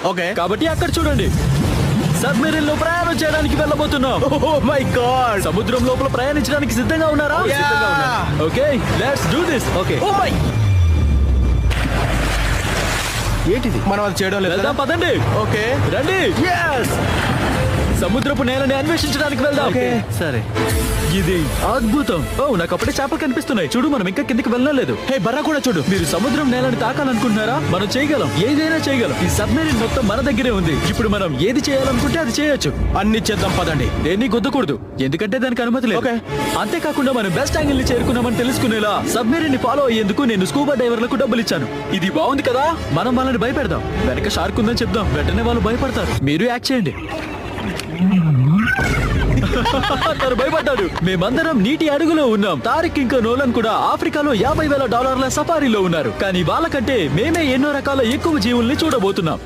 Okay. కాబట్టి అక్కడ చూడండి, సబ్మెరీన్ లో ప్రయాణం చేయడానికి వెళ్ళబోతున్నాం. Oh my God. సముద్రం లోపల ప్రయాణించడానికి సిద్ధంగా ఉన్నారా? సిద్ధంగా ఉన్నాను. Okay, let's do this. Okay, oh my. ఏంటిది? మనం అది చేయడం లేదు. వెళ్దాం పదండి. ఓకే రండి. yes సముద్రపు నేలని అన్వేషించడానికి వెళ్దాం. ఓకే. సరే, ఇది అద్భుతం. ఓ, నాకు అప్పుడే చేపలు కనిపిస్తున్నాయి. చూడు, మనం ఇంకా కిందికి వెళ్ళలేదు. హే బర్రా కూడా చూడు. మీరు సముద్రం నేలని తాకాలనుకుంటున్నారా? మనం చేయగలం, ఏదైనా చేయగలం. ఈ సబ్మెరీన్ మొత్తం మన దగ్గరే ఉంది. ఇప్పుడు మనం ఏది చేయాలనుకుంటే అది చేయొచ్చు. అన్ని చేద్దాం పదండి. దేన్ని గుద్దకూడదు, ఎందుకంటే దానికి అనుమతి లేదు. ఓకే. అంతేకాకుండా మనం బెస్ట్ యాంగిల్ ని చేరుకున్నామని తెలుసుకునేలా సబ్మెరీన్ ని ఫాలో అయ్యేందుకు నేను స్కూబా డైవర్లకు డబ్బులు ఇచ్చాను. ఇది బాగుంది కదా. మనం వాళ్ళని భయపెడదాం. వెనక షార్క్ ఉందని చెప్దాం. వెంటనే వాళ్ళు భయపడతారు. మీరు యాక్ట్ చేయండి. తను భయపడ్డాడు. మేమందరం నీటి అడుగులో ఉన్నాం. తారిక్ ఇంకా నోలన్ కూడా ఆఫ్రికాలో $50,000 సఫారీలో ఉన్నారు. కానీ వాళ్ళకంటే మేమే ఎన్నో రకాల ఎక్కువ జీవుల్ని చూడబోతున్నాం.